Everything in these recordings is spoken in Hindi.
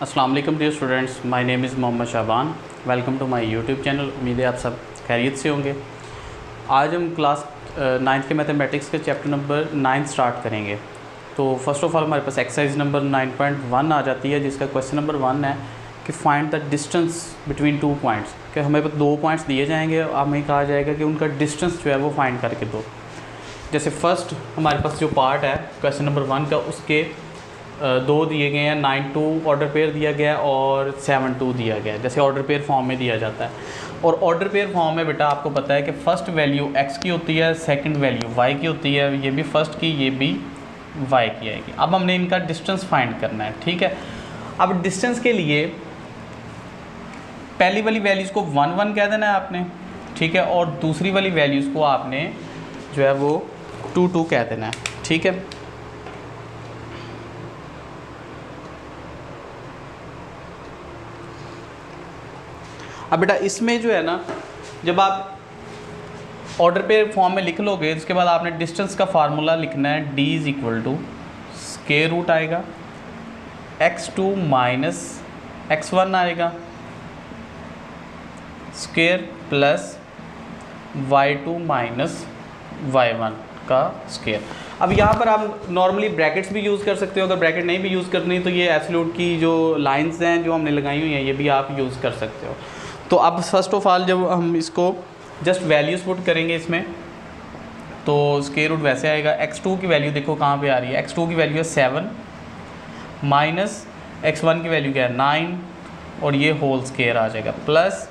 अस्सलाम वालेकुम dear students, my name is Mohammad Shaban. Welcome to my YouTube channel. उम्मीद है आप सब खैरियत से होंगे। आज हम क्लास 9th के मैथमेटिक्स के चैप्टर नंबर 9 स्टार्ट करेंगे। तो फर्स्ट ऑफ ऑल हमारे पास एक्सरसाइज नंबर 9.1 आ जाती है, जिसका क्वेश्चन नंबर 1 है कि find the distance between 2 points. कि हमें 2 पॉइंट्स दिए जाएंगे, हमें कहा जाएगा कि उनका डिस्टेंस जो है वो फाइंड करके दो। जैसे फर्स्ट हमारे पास जो पार्ट है क्वेश्चन नंबर 1 का, उसके 2 दिए गए हैं, 9-2 ऑर्डर पेयर दिया गया है और 7-2 दिया गया है, जैसे ऑर्डर पेयर फॉर्म में दिया जाता है। और ऑर्डर पेयर फॉर्म में बेटा आपको पता है कि फ़र्स्ट वैल्यू x की होती है, सेकंड वैल्यू y की होती है। ये भी फर्स्ट की, ये भी y की आएगी। अब हमने इनका डिस्टेंस फाइंड करना है, ठीक है। अब डिस्टेंस के लिए पहली वाली वैल्यूज़ को 1-1 कह देना है आपने, ठीक है, और दूसरी वाली वैल्यूज़ को आपने जो है वो 2-2 कह देना है, ठीक है। अब बेटा इसमें जो है ना, जब आप ऑर्डर पे फॉर्म में लिख लोगे, उसके बाद आपने डिस्टेंस का फार्मूला लिखना है। d is equal to square root आएगा x2 माइनस x1 आएगा square plus y2 minus y1 का स्क्वायर। अब यहाँ पर आप नॉर्मली ब्रैकेट्स भी यूज़ कर सकते हो। अगर ब्रैकेट नहीं भी यूज़ करनी तो ये एब्सोल्यूट की जो लाइंस हैं जो हमने लगाई हुई हैं, ये भी आप यूज़ कर सकते हो। तो अब फर्स्ट ऑफ ऑल जब हम इसको जस्ट वैल्यूज़ पुट करेंगे इसमें, तो स्क्वायर रूट वैसे आएगा। x2 की वैल्यू देखो कहाँ पे आ रही है। x2 की वैल्यू है 7 माइनस x1 की वैल्यू क्या है 9, और ये होल स्क्वायर आ जाएगा प्लस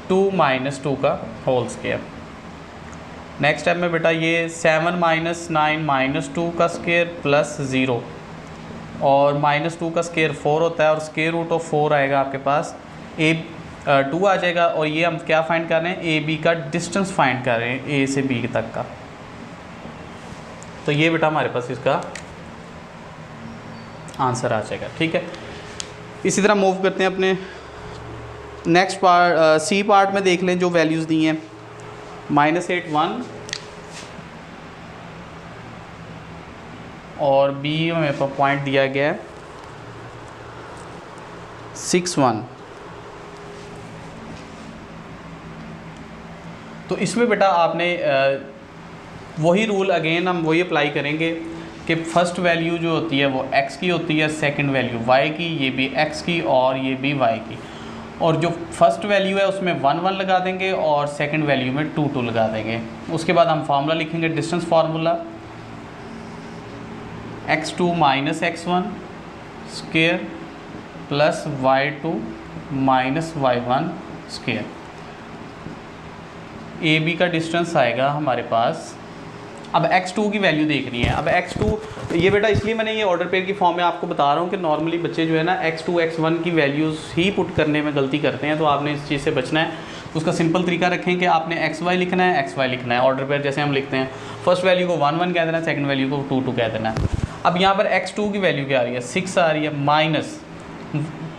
2 माइनस 2 का होल स्क्वायर। नेक्स्ट स्टेप में बेटा ये 7 माइनस 9 माइनस 2 का स्क्वायर प्लस 0, और माइनस 2 का स्क्वायर 4 होता है, और स्क्वायर रूट ऑफ 4 आएगा आपके पास 2 आ जाएगा। और ये हम क्या फाइंड कर रहे हैं, ए बी का डिस्टेंस फाइंड कर रहे हैं, ए से बी तक का। तो ये बेटा हमारे पास इसका आंसर आ जाएगा, ठीक है। इसी तरह मूव करते हैं अपने नेक्स्ट पार्ट, सी पार्ट में देख लें जो वैल्यूज़ दी हैं। -8 1 और बी में पॉइंट दिया गया है 6 1। तो इसमें बेटा आपने वही रूल अगेन हम वही अप्लाई करेंगे कि फ़र्स्ट वैल्यू जो होती है वो x की होती है, सेकंड वैल्यू y की, ये भी x की और ये भी y की। और जो फर्स्ट वैल्यू है उसमें 1-1 लगा देंगे और सेकंड वैल्यू में 2-2 लगा देंगे। उसके बाद हम फार्मूला लिखेंगे, distance formula x2 minus x1 square plus y2 minus y1 square. A B का डिस्टेंस आएगा हमारे पास। अब x2 की वैल्यू देखनी है। अब x2 ये बेटा इसलिए मैंने ये ऑर्डर पेयर की फॉर्म में आपको बता रहा हूँ कि नॉर्मली बच्चे जो है ना x2 x1 की वैल्यूज़ ही पुट करने में गलती करते हैं, तो आपने इस चीज़ से बचना है। उसका सिंपल तरीका रखें कि आपने xy लिखना है, xy लिखना है। ऑर्डर पेयर जैसे हम लिखते हैं, फर्स्ट वैल्यू को 1-1 कह देना है, सेकेंड वैल्यू को 2-2 कह देना है। अब यहाँ पर x2 की वैल्यू क्या आ रही है, 6 आ रही है, माइनस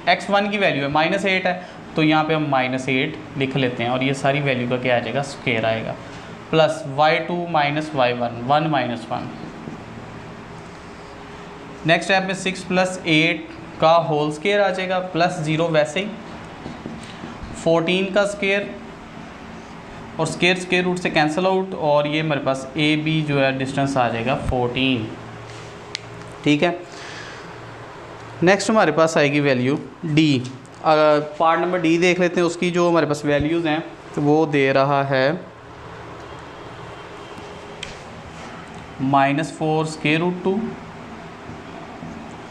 x1 की वैल्यू है -8 है, तो यहाँ पे हम -8 लिख लेते हैं, और ये सारी वैल्यू का क्या आ जाएगा, स्क्वायर आएगा, plus y2 minus y1 1 minus 1। Next step में 6 प्लस 8 का होल स्क्वायर आ जाएगा प्लस 0, वैसे ही 14 का स्क्वायर, और स्क्वायर रूट से कैंसिल आउट, और ये हमारे पास ए बी जो है डिस्टेंस आ जाएगा 14, ठीक है। नेक्स्ट हमारे पास आएगी value D. Part number D देख लेते हैं। उसकी जो हमारे पास वैल्यूज़ हैं तो वो दे रहा है -4 स्क्वायर रूट 2,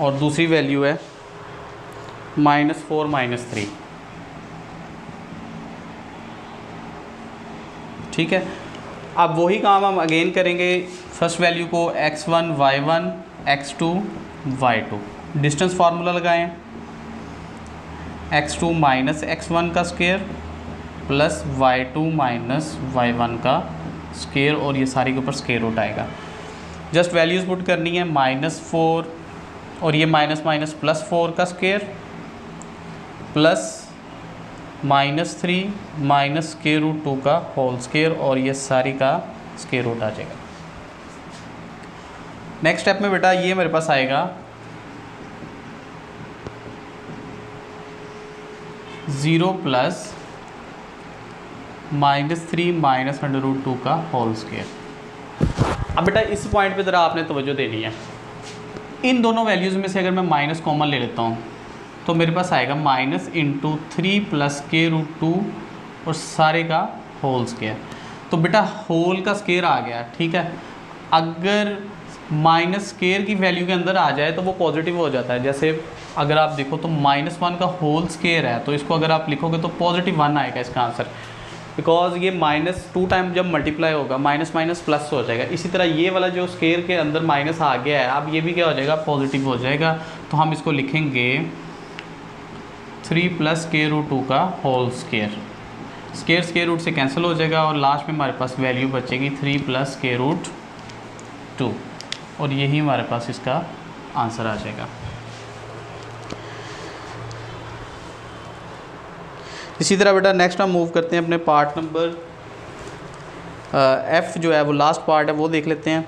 और दूसरी वैल्यू है -4 -3, ठीक है। अब वही काम हम अगेन करेंगे। फर्स्ट वैल्यू को x1 y1 x2 y2, distance formula लगाएं, x2 माइनस x1 का square plus y2 minus y1 का स्क्वायर, और ये सारी के ऊपर स्क्वायर रूट आएगा। जस्ट वैल्यूज़ पुट करनी है, -4 और ये माइनस माइनस +4 का square plus -3 minus square root 2 का होल स्क्वायर, और ये सारी का स्क्वायर रूट आ जाएगा। नेक्स्ट स्टेप में बेटा ये मेरे पास आएगा 0 प्लस -3 माइनस √2 का होल स्क्वायर। अब बेटा इस पॉइंट पे ज़रा आपने तवज्जो देनी है। इन दोनों वैल्यूज़ में से अगर मैं माइनस कॉमन ले लेता हूँ तो मेरे पास आएगा -3 प्लस k√2 और सारे का होल स्क्वायर। तो बेटा होल का स्क्वायर आ गया, ठीक है। अगर माइनस स्क्वायर की वैल्यू के अंदर आ जाए तो वो पॉजिटिव हो जाता है। जैसे अगर आप देखो तो -1 का होल स्क्वायर है, तो इसको अगर आप लिखोगे तो +1 आएगा इसका आंसर, बिकॉज ये -2 टाइम जब मल्टीप्लाई होगा माइनस माइनस प्लस हो जाएगा। इसी तरह ये वाला जो स्क्वायर के अंदर माइनस आ गया है, अब ये भी क्या हो जाएगा, पॉजिटिव हो जाएगा। तो हम इसको लिखेंगे 3 प्लस k√2 का होल स्क्वायर। स्क्वायर रूट से कैंसिल हो जाएगा और लास्ट में हमारे पास वैल्यू बचेगी 3 प्लस k√2 और यही हमारे पास इसका आंसर आ जाएगा। इसी तरह बेटा नेक्स्ट हम मूव करते हैं अपने पार्ट नंबर F जो है वो लास्ट पार्ट है वो देख लेते हैं।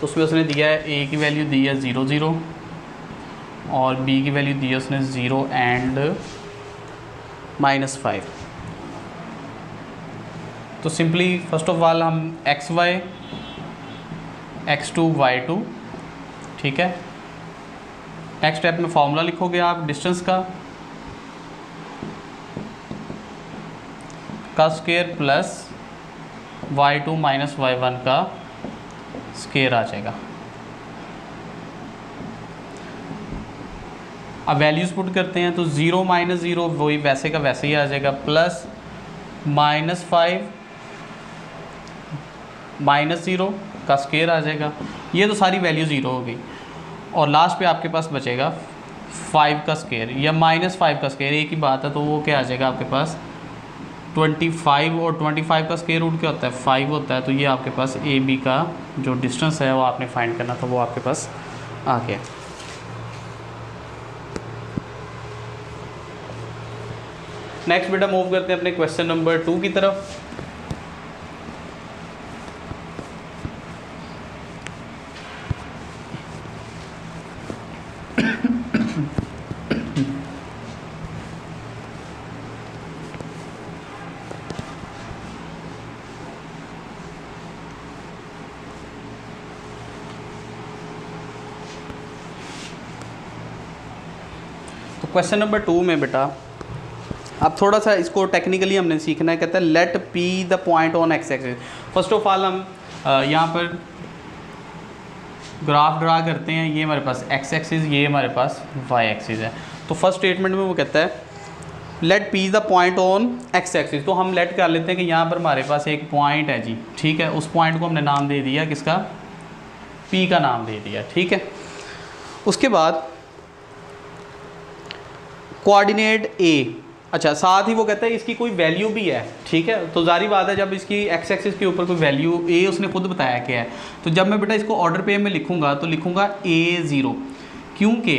तो उसमें उसने दिया है A की वैल्यू दी है 0 0 और B की वैल्यू दी है उसने 0 एंड -5। तो सिंपली फर्स्ट ऑफ ऑल हम xy x2 y2, ठीक है। नेक्स्ट स्टेप में फॉर्मूला लिखोगे आप डिस्टेंस का square plus y2 minus y1 का स्क्वायर आ जाएगा। अब वैल्यूज़ पुट करते हैं तो 0 - 0 वही वैसे का वैसे ही आ जाएगा, प्लस -5 -0 का स्क्वायर आ जाएगा। ये तो सारी वैल्यू 0 हो गई और लास्ट पे आपके पास बचेगा 5 का स्क्वायर या -5 का स्क्वायर, एक ही बात है। तो वो क्या आ जाएगा आपके पास 25 और 25 का स्क्वायर रूट क्या होता है 5 होता है। तो ये आपके पास ए बी का जो डिस्टेंस है वो आपने फाइंड करना था, वो आपके पास आ गया। नेक्स्ट बेटा मूव करते हैं अपने क्वेश्चन नंबर 2 की तरफ। क्वेश्चन नंबर 2 में बेटा अब थोड़ा सा इसको टेक्निकली हमने सीखना है। कहता है let P the point on X axis. First of all हम यहाँ पर ग्राफ ड्रा करते हैं। ये हमारे पास एक्स एक्सिस, ये हमारे पास वाई एक्सिस है। तो फर्स्ट स्टेटमेंट में वो कहता है let P the point on X axis. तो हम लेट कर लेते हैं कि यहाँ पर हमारे पास एक पॉइंट है जी, ठीक है। उस पॉइंट को हमने नाम दे दिया किसका, पी का नाम दे दिया, ठीक है। उसके बाद कोऑर्डिनेट ए, अच्छा साथ ही वो कहता है इसकी कोई वैल्यू भी है, ठीक है। तो जारी बात है जब इसकी एक्स एक्सिस के ऊपर कोई वैल्यू ए उसने खुद बताया क्या है, तो जब मैं बेटा इसको ऑर्डर पे में लिखूंगा तो लिखूंगा A0, क्योंकि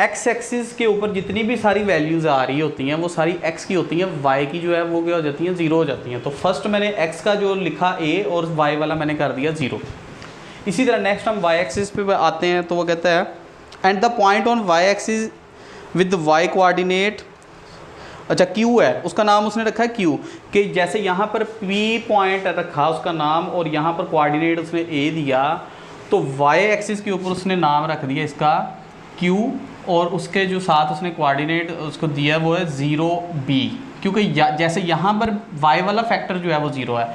एक्स एक्सिस के ऊपर जितनी भी सारी वैल्यूज़ आ रही होती हैं वो सारी एक्स की होती हैं, वाई की जो है वो क्या हो जाती हैं 0 हो जाती हैं। तो फर्स्ट मैंने एक्स का जो लिखा A और वाई वाला मैंने कर दिया 0। इसी तरह नेक्स्ट हम वाई एक्सिस पे आते हैं। तो वो कहता है and the point on Y axis with Y coordinate, अच्छा Q है, उसका नाम उसने रखा है Q, कि जैसे यहाँ पर P पॉइंट रखा उसका नाम और यहाँ पर कोऑर्डिनेट उसने A दिया, तो Y एक्सिस के ऊपर उसने नाम रख दिया इसका Q और उसके जो साथ उसने कोऑर्डिनेट उसको दिया वो है 0B, क्योंकि जैसे यहाँ पर Y वाला फैक्टर जो है वो 0 है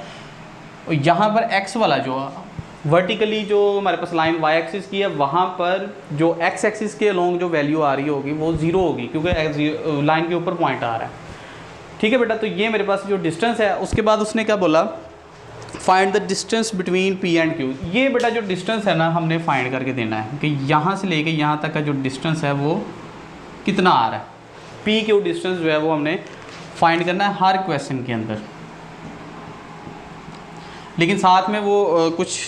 और यहाँ पर X वाला जो वर्टिकली जो हमारे पास लाइन वाई एक्सिस की है वहाँ पर जो एक्स एक्सिस के अलोंग जो वैल्यू आ रही होगी वो 0 होगी, क्योंकि लाइन के ऊपर पॉइंट आ रहा है, ठीक है बेटा। तो ये मेरे पास जो डिस्टेंस है, उसके बाद उसने क्या बोला find the distance between P and Q. ये बेटा जो डिस्टेंस है ना हमने फाइंड करके देना है कि यहाँ से लेके यहाँ तक का जो डिस्टेंस है वो कितना आ रहा है। पी क्यू डिस्टेंस जो है वो हमने फाइंड करना है हर क्वेश्चन के अंदर, लेकिन साथ में वो कुछ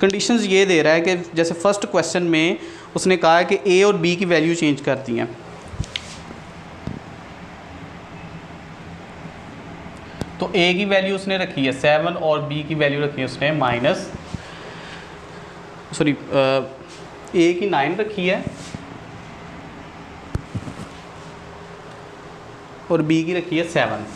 कंडीशंस ये दे रहा है कि जैसे फर्स्ट क्वेश्चन में उसने कहा है कि ए और बी की वैल्यू चेंज कर दी है। तो ए की वैल्यू उसने रखी है 7 और बी की वैल्यू रखी है उसने ए की 9 रखी है और बी की रखी है 7।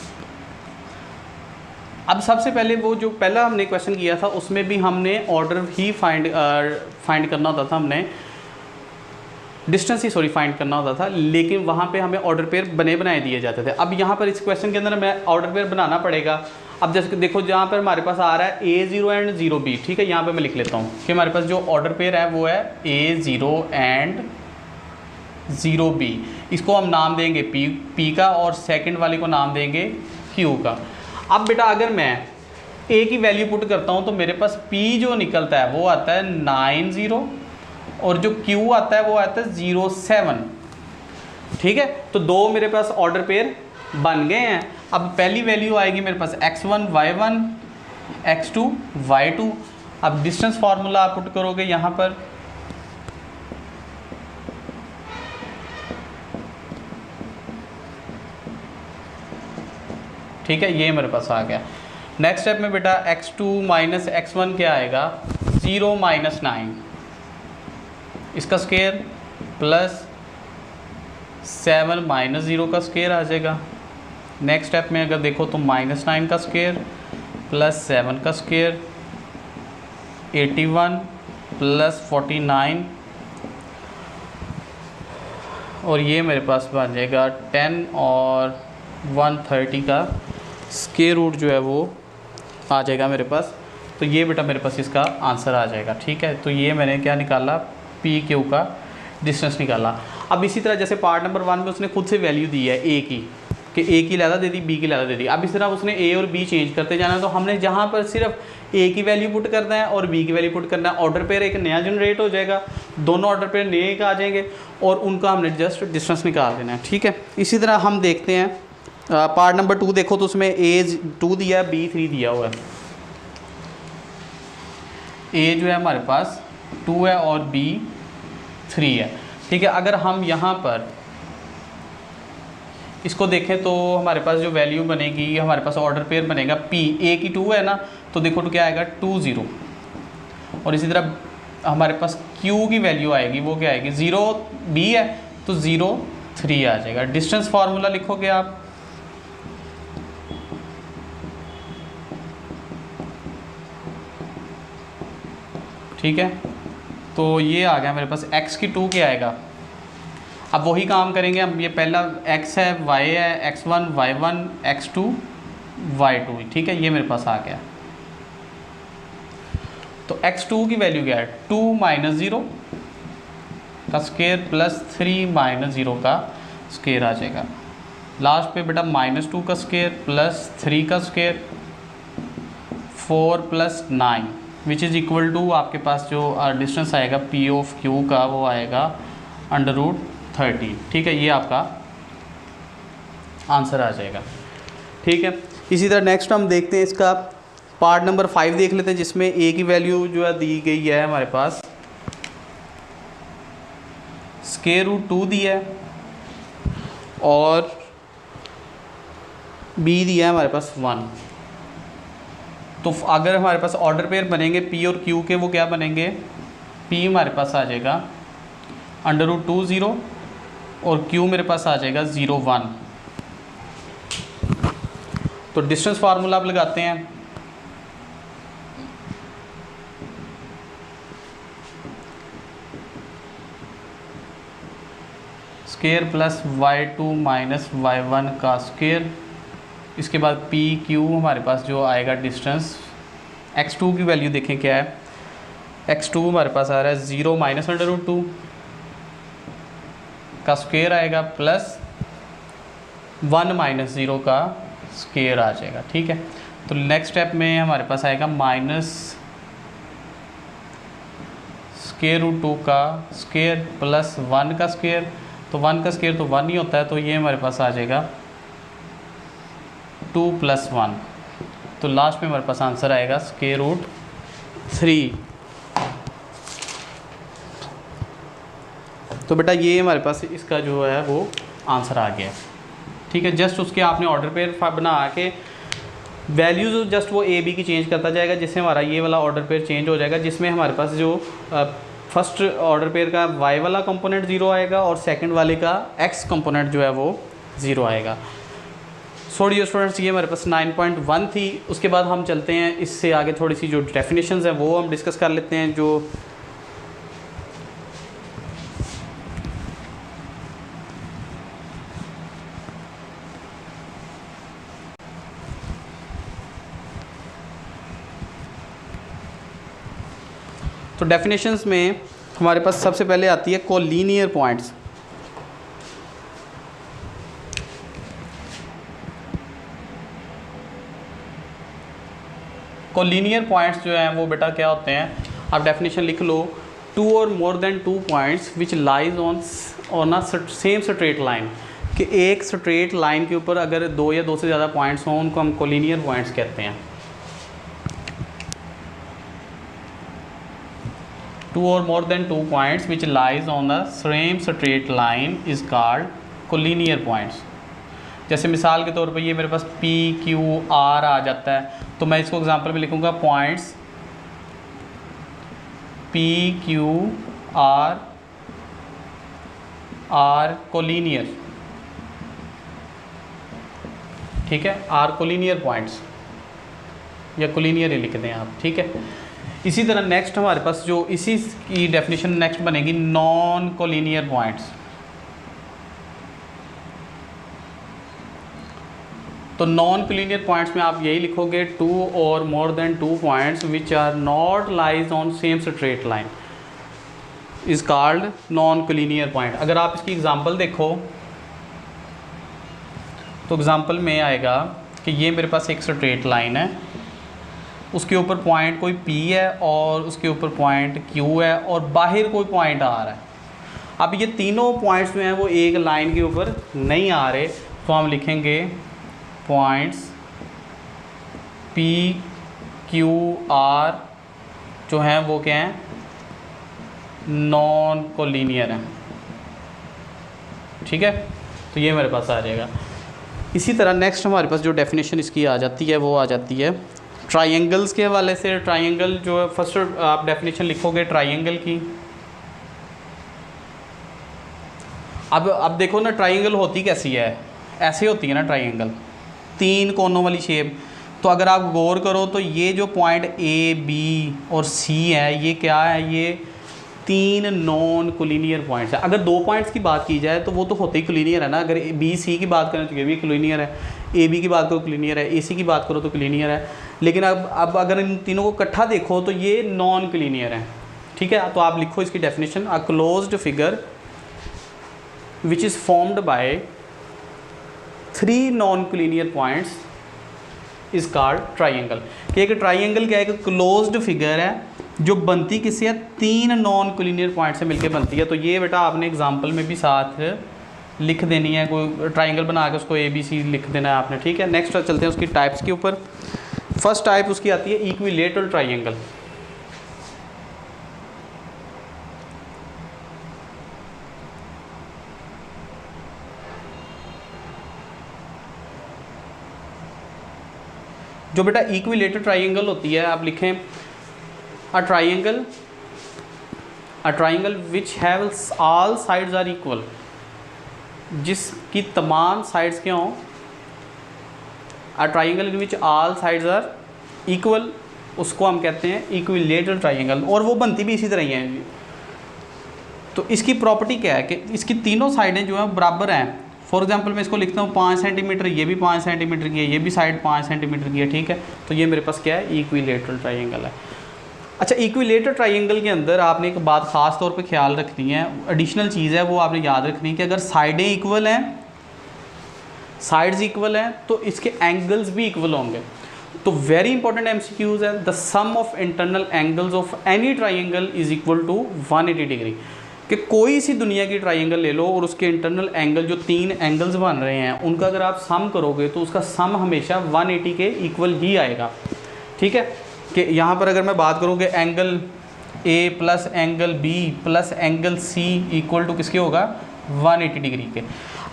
अब सबसे पहले वो जो पहला हमने क्वेश्चन किया था उसमें भी हमने ऑर्डर ही फाइंड करना होता था, हमने डिस्टेंस ही फाइंड करना होता था, लेकिन वहाँ पे हमें ऑर्डर पेयर बने बनाए दिए जाते थे। अब यहाँ पर इस क्वेश्चन के अंदर हमें ऑर्डर पेयर बनाना पड़ेगा। अब जैसे देखो जहाँ पर हमारे पास आ रहा है A0 एंड 0B, ठीक है, यहाँ पे मैं लिख लेता हूँ कि हमारे पास जो ऑर्डर पेयर है वो है A0 एंड 0B। इसको हम नाम देंगे P का और सेकंड वाले को नाम देंगे Q का। अब बेटा अगर मैं A की वैल्यू पुट करता हूँ तो मेरे पास P जो निकलता है वो आता है 90 और जो Q आता है वो आता है 07, ठीक है। तो दो मेरे पास ऑर्डर पेयर बन गए हैं। अब पहली वैल्यू आएगी मेरे पास x1 y1 x2 y2। अब डिस्टेंस फार्मूला आप पुट करोगे यहाँ पर, ठीक है, ये मेरे पास आ गया। नेक्स्ट स्टेप में बेटा x2 माइनस x1 क्या आएगा, 0 माइनस 9, इसका स्केयर प्लस 7 माइनस 0 का स्केयर आ जाएगा। नेक्स्ट स्टेप में अगर देखो तो माइनस 9 का स्केयर प्लस 7 का स्केयर 81 प्लस 49, और ये मेरे पास बन जाएगा 10 और 130 का स्केयर रूट जो है वो आ जाएगा मेरे पास। तो ये बेटा मेरे पास इसका आंसर आ जाएगा, ठीक है। तो ये मैंने क्या निकाला, PQ का डिस्टेंस निकाला। अब इसी तरह जैसे पार्ट नंबर 1 में उसने खुद से वैल्यू दी है A की, कि A की लैदा दे दी, B की लैदा दे दी। अब इस तरह उसने A और B चेंज करते जाना है, तो हमने जहाँ पर सिर्फ A की वैल्यू पुट करना है और B की वैल्यू पुट करना है, ऑर्डर पेयर एक नया जनरेट हो जाएगा, दोनों ऑर्डर पेयर नए एक आ जाएंगे और उनका हमने जस्ट डिस्टेंस निकाल देना है, ठीक है। इसी तरह हम देखते हैं पार्ट नंबर 2 देखो तो उसमें A2 दिया है, B3 दिया हुआ है। A जो है हमारे पास 2 है और B3 है, ठीक है। अगर हम यहाँ पर इसको देखें तो हमारे पास जो वैल्यू बनेगी, हमारे पास ऑर्डर पेयर बनेगा P, A की 2 है ना, तो देखो तो क्या आएगा 2 0, और इसी तरह हमारे पास Q की वैल्यू आएगी, वो क्या आएगी 0, B है तो 0 3 आ जाएगा। डिस्टेंस फार्मूला लिखोगे आप, ठीक है। तो ये आ गया मेरे पास x की 2 क्या आएगा। अब वही काम करेंगे हम, ये पहला x है, y है, x1 y1 x2 y2, ठीक है, ये मेरे पास आ गया। तो x2 की वैल्यू क्या है, 2 माइनस 0 का स्केयर प्लस 3 माइनस 0 का स्केयर आ जाएगा। लास्ट पे बेटा -2 का स्केयर प्लस 3 का स्केयर 4 प्लस 9 विच इज़ इक्वल टू आपके पास जो डिस्टेंस आएगा P ऑफ Q का वो आएगा √30, ठीक है। ये आपका आंसर आ जाएगा, ठीक है। इसी तरह नेक्स्ट हम देखते हैं इसका पार्ट नंबर 5 देख लेते हैं, जिसमें A की वैल्यू जो है दी गई है हमारे पास √2 दिया है और B दिया है हमारे पास 1। तो अगर हमारे पास ऑर्डर पेयर बनेंगे P और Q के, वो क्या बनेंगे, P हमारे पास आ जाएगा √2 0 और Q मेरे पास आ जाएगा 0 1। तो डिस्टेंस फार्मूला आप लगाते हैं, square plus y2 minus y1 का स्केयर, इसके बाद PQ हमारे पास जो आएगा डिस्टेंस, x2 की वैल्यू देखें क्या है, x2 हमारे पास आ रहा है 0 माइनस √2 का स्केयर आएगा प्लस 1 माइनस 0 का स्केयर आ जाएगा, ठीक है। तो नेक्स्ट स्टेप में हमारे पास आएगा माइनस √2 का स्केयर प्लस 1 का स्केयर, तो 1 का स्केयर तो 1 ही होता है, तो ये हमारे पास आ जाएगा 2 प्लस 1। तो लास्ट में हमारे पास आंसर आएगा √3। तो बेटा ये हमारे पास इसका जो है वो आंसर आ गया, ठीक है। जस्ट उसके आपने ऑर्डर पेयर बना के वैल्यूज जस्ट वो A B की चेंज करता जाएगा, जिससे हमारा ये वाला ऑर्डर पेयर चेंज हो जाएगा, जिसमें हमारे पास जो फर्स्ट ऑर्डर पेयर का Y वाला कंपोनेंट 0 आएगा और सेकंड वाले का X कंपोनेंट जो है वो 0 आएगा। सॉरी स्टूडेंट्स, ये हमारे पास 9.1 थी। उसके बाद हम चलते हैं इससे आगे, थोड़ी सी जो डेफिनेशंस हैं वो हम डिस्कस कर लेते हैं। जो तो डेफिनेशंस में हमारे पास सबसे पहले आती है कोलिनियर पॉइंट्स। कोलिनियर पॉइंट्स जो हैं वो बेटा क्या होते हैं, आप डेफिनेशन लिख लो, 2 और more than 2 points which lies on a same straight line, कि एक स्ट्रेट लाइन के ऊपर अगर 2 या 2 से ज़्यादा पॉइंट्स हों उनको हम कोलिनियर पॉइंट्स कहते हैं। 2 or more than 2 points which lies on the same straight line is called collinear points। जैसे मिसाल के तौर पे ये मेरे पास P Q R आ जाता है, तो मैं इसको एग्जांपल में लिखूँगा points P Q R are collinear, ठीक है, आर कोलिनियर पॉइंट्स या कोलिनियर ही लिख दें आप, ठीक है। इसी तरह नेक्स्ट हमारे पास जो इसी की डेफिनेशन नेक्स्ट बनेगी नॉन कोलिनियर पॉइंट्स। तो नॉन कोलिनियर पॉइंट्स में आप यही लिखोगे 2 और more than 2 points which are not lies on same straight line is called non collinear point. अगर आप इसकी एग्जांपल देखो तो एग्जांपल में आएगा कि ये मेरे पास एक स्ट्रेट लाइन है, उसके ऊपर पॉइंट कोई P है और उसके ऊपर पॉइंट Q है और बाहर कोई पॉइंट आ रहा है। अब ये तीनों पॉइंट्स जो हैं वो एक लाइन के ऊपर नहीं आ रहे, तो हम लिखेंगे पॉइंट्स P Q R जो हैं वो क्या हैं, नॉन कोलिनियर हैं, ठीक है। तो ये मेरे पास आ जाएगा। इसी तरह नेक्स्ट हमारे पास जो डेफिनेशन इसकी आ जाती है वो आ जाती है ट्रायंगल्स के हवाले से। ट्रायंगल जो है, फर्स्ट आप डेफिनेशन लिखोगे ट्रायंगल की। अब देखो ना, ट्रायंगल होती कैसी है, ऐसे होती है ना ट्रायंगल, 3 कोनों वाली शेप। तो अगर आप गौर करो तो ये जो पॉइंट A B और C है, ये क्या है, ये 3 नॉन कोलिनियर पॉइंट्स है। अगर 2 पॉइंट्स की बात की जाए तो वो तो होते ही कोलिनियर है ना। अगर B C की बात करें तो ये भी कोलिनियर है, A B की बात करो कोलिनियर है, A C की बात करो तो कोलिनियर है। लेकिन अब अगर इन तीनों को इकट्ठा देखो तो ये नॉन कोलिनियर है, ठीक है। तो आप लिखो इसकी definition, a closed figure which is formed bye 3 non collinear points is called triangle. कि एक ट्रायंगल क्या है, एक क्लोज्ड फिगर है जो बनती किससे है, 3 नॉन कोलिनियर पॉइंट से मिलकर बनती है। तो ये बेटा आपने एग्जाम्पल में भी साथ लिख देनी है, कोई ट्रायंगल बना के उसको ABC लिख देना है आपने, ठीक है। नेक्स्ट चलते हैं उसकी टाइप्स के ऊपर। फर्स्ट टाइप उसकी आती है इक्विलेटरल ट्रायंगल। जो बेटा इक्विलेटरल ट्रायंगल होती है, आप लिखें a triangle which haves all sides are equal, जिसकी तमाम साइड्स क्या हों, a triangle in which all sides are equal, उसको हम कहते हैं इक्विलेटरल ट्रायंगल। और वो बनती भी इसी तरह ही है। तो इसकी प्रॉपर्टी क्या है कि इसकी तीनों साइडें जो हैं बराबर हैं। फॉर एग्जांपल मैं इसको लिखता हूँ 5 सेंटीमीटर, ये भी 5 सेंटीमीटर की है, ये भी साइड 5 सेंटीमीटर की है, ठीक है। तो ये मेरे पास क्या है, इक्विलेटरल ट्रायंगल है। अच्छा, इक्विलेटरल ट्रायंगल के अंदर आपने एक बात ख़ास तौर पे ख्याल रखनी है, एडिशनल चीज़ है वो आपने याद रखनी है कि अगर साइडें इक्वल हैं, साइड्स इक्वल हैं, तो इसके एंगल्स भी इक्वल होंगे। तो वेरी इंपॉर्टेंट MCQs है, the sum of internal angles of any triangle is equal to 180 degree. कि कोई सी दुनिया की ट्रायंगल ले लो और उसके इंटरनल एंगल जो 3 एंगल्स बन रहे हैं उनका अगर आप सम करोगे तो उसका सम हमेशा 180 के इक्वल ही आएगा, ठीक है। कि यहाँ पर अगर मैं बात करूँ कि angle A plus angle B plus angle C equal to किसके होगा, 180 डिग्री के।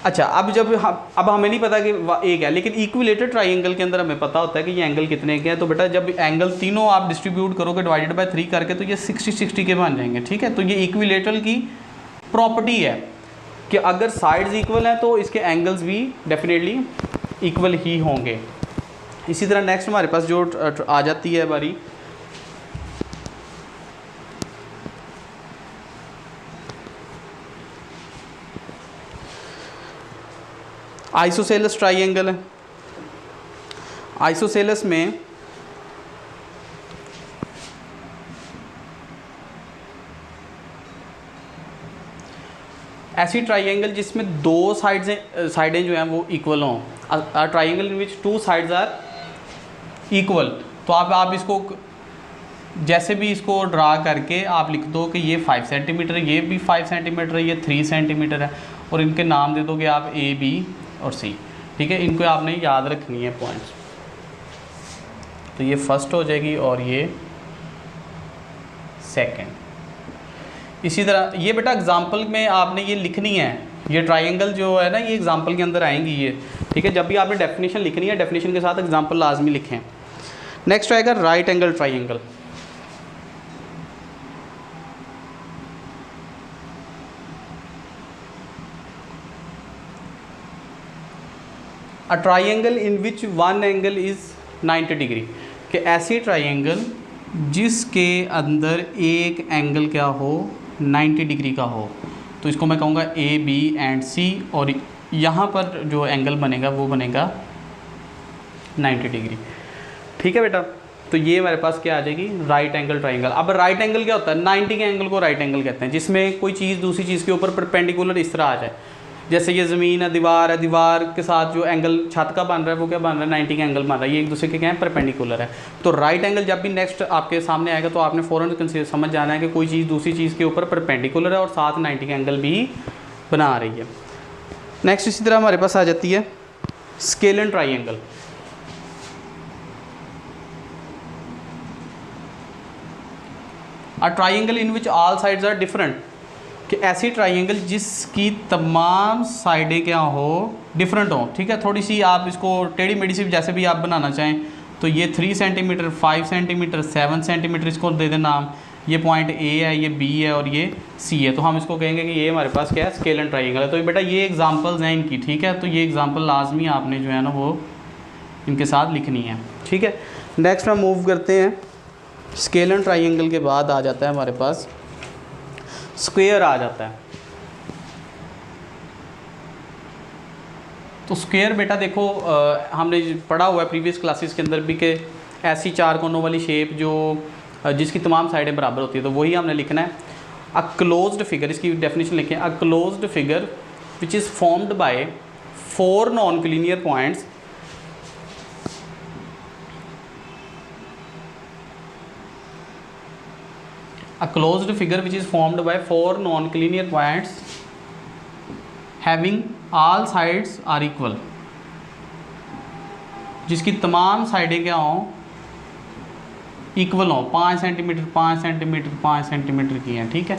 अच्छा, अब हमें नहीं पता कि एक है, लेकिन इक्विलेटरल ट्रायंगल के अंदर हमें पता होता है कि ये एंगल कितने के हैं। तो बेटा जब एंगल तीनों आप डिस्ट्रीब्यूट करोगे डिवाइडेड बाय 3 करके तो ये 60-60 के बन जाएंगे, ठीक है। तो ये इक्विलेटरल की प्रॉपर्टी है कि अगर साइड्स इक्वल हैं तो इसके एंगल्स भी डेफिनेटली इक्वल ही होंगे। इसी तरह नेक्स्ट हमारे पास जो आ जाती है हमारी आइसोसेलेस ट्राइंगल है। आइसोसेलेस में ऐसी ट्राइंगल जिसमें दो साइडें जो हैं वो इक्वल हों, triangle in which two sides are equal. तो आप इसको जैसे भी इसको ड्रा करके आप लिख दो कि ये 5 सेंटीमीटर है, ये भी 5 सेंटीमीटर है, ये 3 सेंटीमीटर है, और इनके नाम दे दोगे आप ए, बी और सी। ठीक है, इनको आपने याद रखनी है पॉइंट्स। तो ये फर्स्ट हो जाएगी और ये सेकंड। इसी तरह ये बेटा एग्जांपल में आपने ये लिखनी है, ये ट्रायंगल जो है ना ये एग्जांपल के अंदर आएंगी ये। ठीक है, जब भी आपने डेफिनेशन लिखनी है डेफिनेशन के साथ एग्जांपल लाजमी लिखें। नेक्स्ट आएगा right angle triangle. A triangle in which one angle is 90 degree, कि ऐसी ट्राइंगल जिसके अंदर एक एंगल क्या हो 90 डिग्री का हो। तो इसको मैं कहूँगा ए, बी एंड सी, और यहाँ पर जो एंगल बनेगा वो बनेगा 90 डिग्री। ठीक है बेटा, तो ये हमारे पास क्या आ जाएगी राइट एंगल ट्राइंगल। अब राइट एंगल क्या होता है, 90 के एंगल को राइट एंगल कहते हैं, जिसमें कोई चीज़ दूसरी चीज़ के ऊपर परपेंडिकुलर इस तरह आ जाए। जैसे ये ज़मीन है, दीवार के साथ जो एंगल छत का बन रहा है वो क्या बन रहा है 90 का एंगल बन रहा है, ये एक दूसरे के क्या है परपेंडिकुलर है। तो राइट एंगल जब भी नेक्स्ट आपके सामने आएगा तो आपने फ़ौरन समझ जाना है कि कोई चीज़ दूसरी चीज़ के ऊपर परपेंडिकुलर है और साथ 90 का एंगल भी बना रही है। नेक्स्ट इसी तरह हमारे पास आ जाती है scalene triangle. A triangle in which all sides are different, कि ऐसी ट्राइंगल जिसकी तमाम साइडें क्या हो डिफरेंट हो। ठीक है, थोड़ी सी आप इसको टेढ़ी मेढ़ी सी जैसे भी आप बनाना चाहें, तो ये 3 सेंटीमीटर, 5 सेंटीमीटर, 7 सेंटीमीटर इसको दे दें नाम। ये पॉइंट ए है, ये बी है और ये सी है, तो हम इसको कहेंगे कि ये हमारे पास क्या है स्केलन ट्राइंगल है। तो बेटा ये एग्जांपल्स हैं इनकी। ठीक है, तो ये एग्जांपल लाजमी आपने जो है ना वो इनके साथ लिखनी है। ठीक है, नेक्स्ट हम मूव करते हैं। स्केलन ट्राइंगल के बाद आ जाता है हमारे पास स्क्वायर आ जाता है। तो स्क्वायर बेटा देखो हमने पढ़ा हुआ है प्रीवियस क्लासेस के अंदर भी कि ऐसी 4 कोनों वाली शेप जो जिसकी तमाम साइडें बराबर होती है, तो वही हमने लिखना है। अ क्लोज्ड फिगर, इसकी डेफिनेशन लिखें, अ closed figure which is formed by 4 non collinear points a closed figure which is formed by 4 non-collinear points having all sides are equal, जिसकी तमाम साइडें क्या हों इक्वल हों, 5 सेंटीमीटर 5 सेंटीमीटर 5 सेंटीमीटर की हैं। ठीक है,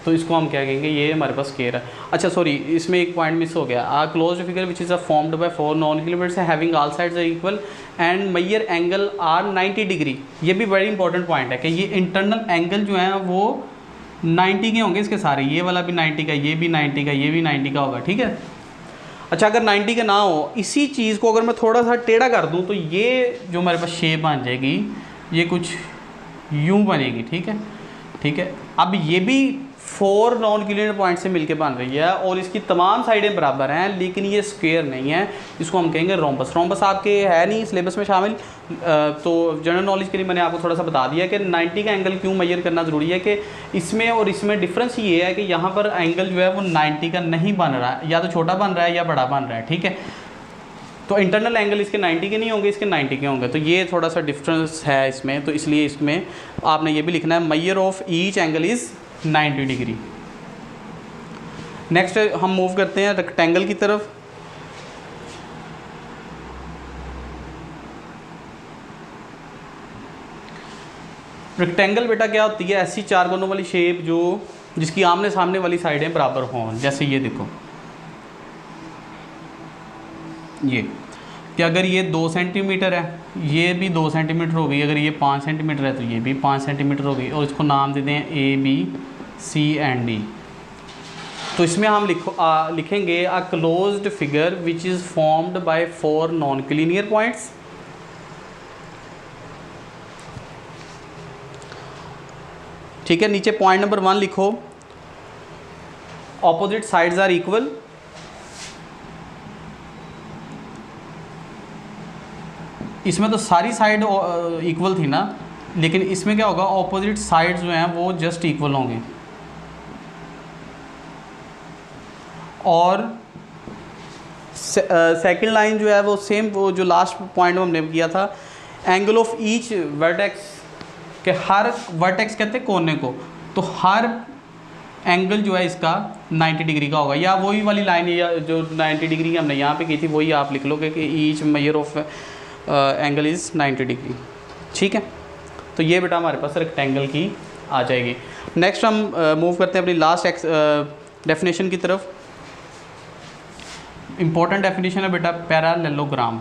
तो इसको हम क्या कहेंगे, ये हमारे पास स्क्वायर है। अच्छा सॉरी, इसमें एक पॉइंट मिस हो गया। A closed figure which is formed by 4 non collinear से having all sides are equal and major angle are 90 degree. ये भी बड़ी इंपॉर्टेंट पॉइंट है कि ये इंटरनल एंगल जो है वो 90 के होंगे इसके सारे, ये वाला भी 90 का, ये भी 90 का, ये भी 90 का होगा। ठीक है, अच्छा अगर 90 का ना हो, इसी चीज़ को अगर मैं थोड़ा सा टेढ़ा कर दूँ तो ये जो हमारे पास शेप बन जाएगी ये कुछ यूँ बनेगी। ठीक है, ठीक है, अब ये भी 4 नॉन कोलिनियर पॉइंट से मिलके बन रही है और इसकी तमाम साइडें बराबर हैं, लेकिन ये स्क्वायर नहीं है, इसको हम कहेंगे रोम्बस। रोम्बस आपके है नहीं सिलेबस में शामिल, तो जनरल नॉलेज के लिए मैंने आपको थोड़ा सा बता दिया कि 90 का एंगल क्यों मेजर करना ज़रूरी है, कि इसमें और इसमें डिफरेंस ये है कि यहाँ पर एंगल जो है वो 90 का नहीं बन रहा है, या तो छोटा बन रहा है या बड़ा बन रहा है। ठीक है, तो इंटरनल एंगल इसके 90 के नहीं होंगे, इसके 90 के होंगे, तो ये थोड़ा सा डिफरेंस है इसमें। तो इसलिए इसमें आपने ये भी लिखना है measure of each angle is 90 degree. Next हम मूव करते हैं रेक्टेंगल की तरफ। रेक्टेंगल बेटा क्या होती है, ऐसी 4 कोनों वाली शेप जो जिसकी आमने सामने वाली साइडें बराबर हों। जैसे ये देखो, ये कि अगर ये 2 सेंटीमीटर है, ये भी 2 सेंटीमीटर होगी, अगर ये 5 सेंटीमीटर है तो ये भी 5 सेंटीमीटर होगी, और इसको नाम दे दें ए, बी, सी एंड डी। तो इसमें हम लिखेंगे अ closed figure which is formed by 4 non collinear points. ठीक है, नीचे पॉइंट नंबर 1 लिखो, ऑपोजिट साइड्स आर इक्वल। इसमें तो सारी साइड इक्वल थी ना, लेकिन इसमें क्या होगा, ऑपोजिट साइड्स जो हैं वो जस्ट इक्वल होंगे। और सेकंड लाइन जो है वो सेम, वो जो लास्ट पॉइंट में हमने किया था, एंगल ऑफ ईच वर्टेक्स, के हर वर्टेक्स कहते हैं कोने को, तो हर एंगल जो है इसका 90 डिग्री का होगा, या वही वाली लाइन या जो 90 डिग्री हमने यहाँ पे की थी वही आप लिख लोगे कि each measure of angle is 90 degree. ठीक है, तो ये बेटा हमारे पास रेक्टेंगल की आ जाएगी। नेक्स्ट हम मूव करते हैं अपनी लास्ट डेफिनेशन की तरफ। इम्पोर्टेंट डेफिनेशन है बेटा पैरेललोग्राम।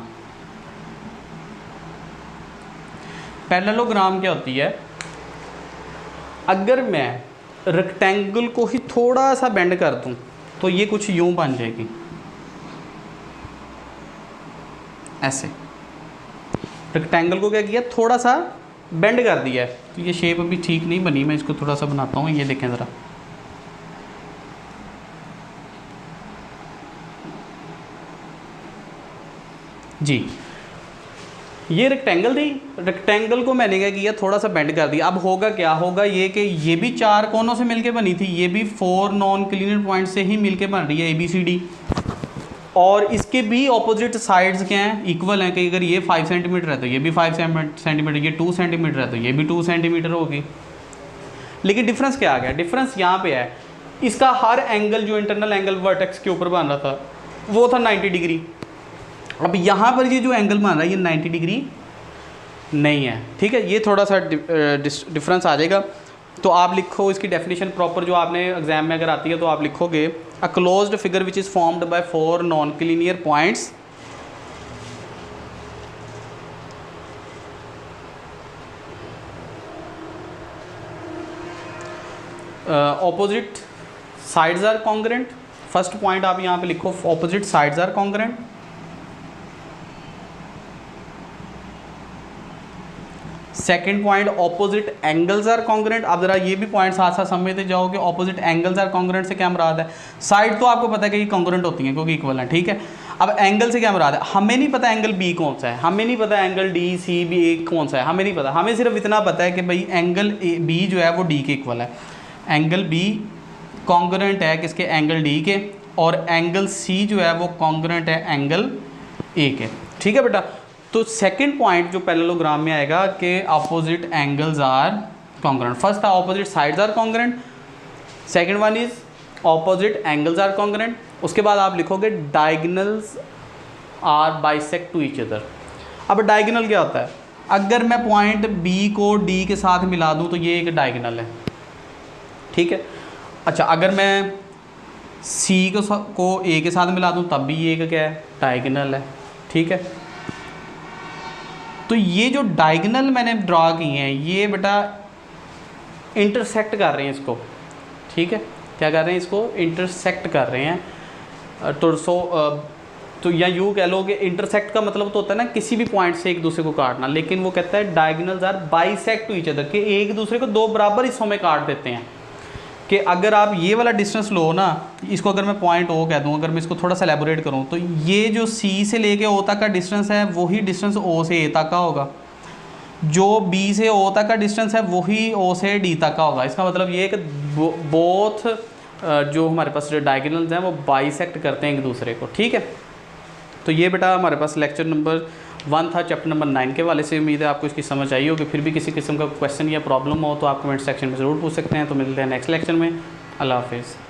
पैरेललोग्राम क्या होती है, अगर मैं रेक्टेंगल को ही थोड़ा सा बेंड कर दूं तो ये कुछ यूं बन जाएगी, ऐसे। रेक्टेंगल को क्या किया, थोड़ा सा बेंड कर दिया है, तो ये शेप अभी ठीक नहीं बनी, मैं इसको थोड़ा सा बनाता हूँ। ये देखें ज़रा, जी ये रेक्टेंगल थी, रेक्टेंगल को मैंने क्या किया, थोड़ा सा बेंड कर दिया। अब होगा क्या, होगा ये कि ये भी 4 कोनों से मिलके बनी थी, ये भी 4 नॉन कोलिनियर पॉइंट से ही मिलके बन रही है, ABCD। और इसके भी ऑपोजिट साइड्स क्या हैं, इक्वल हैं, कि अगर ये 5 सेंटीमीटर है तो ये भी 5 सेंटीमीटर, ये 2 सेंटीमीटर है तो ये भी 2 सेंटीमीटर होगी। लेकिन डिफरेंस क्या आ गया, डिफरेंस यहाँ पे है, इसका हर एंगल जो इंटरनल एंगल वर्टेक्स के ऊपर बन रहा था वो था 90 डिग्री। अब यहाँ पर ये जो एंगल बन रहा है ये 90 डिग्री नहीं है। ठीक है, ये थोड़ा सा डिफरेंस आ जाएगा। तो आप लिखो इसकी डेफिनेशन प्रॉपर, जो आपने एग्जाम में अगर आती है तो आप लिखोगे a closed figure which is formed by 4 non collinear points opposite sides are congruent. First point आप यहाँ पे लिखो, opposite sides are congruent. Second point, opposite angles are congruent. आप जरा ये भी पॉइंट साथ साथ समझते जाओगे, ऑपोजिट एंगल्स आर कॉन्ग्रुएंट से क्या मुराद है, साइड तो आपको पता है कि ये कॉन्ग्रुएंट होती हैं क्योंकि इक्वल है। ठीक है, अब एंगल से क्या मुराद है, हमें नहीं पता एंगल बी कौन सा है, हमें नहीं पता एंगल डी सी बी ए कौन सा है, हमें नहीं पता, हमें सिर्फ इतना पता है कि भाई एंगल बी जो है वो डी के इक्वल है, एंगल बी कॉन्ग्रुएंट है किसके, एंगल डी के, और एंगल सी जो है वो कॉन्ग्रुएंट है एंगल ए के। ठीक है बेटा, तो सेकंड पॉइंट जो पैरेललोग्राम में आएगा कि opposite angles are congruent. First था opposite sides are congruent, second one is opposite angles are congruent. उसके बाद आप लिखोगे diagonals are bisect to each other. अब डायगोनल क्या होता है, अगर मैं पॉइंट बी को डी के साथ मिला दूं तो ये एक डायगोनल है। ठीक है, अच्छा अगर मैं सी को ए के साथ मिला दूं तब भी ये एक क्या है, डायगोनल है। ठीक है, तो ये जो डायगोनल मैंने ड्रा किए हैं ये बेटा इंटरसेक्ट कर रहे हैं इसको। ठीक है, क्या कर रहे हैं, इसको इंटरसेक्ट कर रहे हैं। तो या यूँ कह लो कि इंटरसेक्ट का मतलब तो होता है ना किसी भी पॉइंट से एक दूसरे को काटना, लेकिन वो कहता है diagonals are bisect to each other, कि एक दूसरे को 2 बराबर हिस्सों में काट देते हैं। कि अगर आप ये वाला डिस्टेंस लो ना, इसको अगर मैं पॉइंट ओ कह दूँ, अगर मैं इसको थोड़ा सा एलेबोरेट करूँ तो ये जो सी से लेके ओ तक का डिस्टेंस है वही डिस्टेंस ओ से ए तक का होगा, जो बी से ओ तक का डिस्टेंस है वही ओ से डी तक का होगा। इसका मतलब ये है कि बोथ जो हमारे पास जो डायगोनल्स हैं वो बाइसेक्ट करते हैं एक दूसरे को। ठीक है, तो ये बेटा हमारे पास लेक्चर नंबर 1 था, चैप्टर नंबर 9 के वाले से। उम्मीद है आपको इसकी समझ आई होगी। फिर भी किसी किस्म का क्वेश्चन या प्रॉब्लम हो तो आप कमेंट सेक्शन में ज़रूर पूछ सकते हैं। तो मिलते हैं नेक्स्ट लेक्चर में। अल्लाह हाफिज़।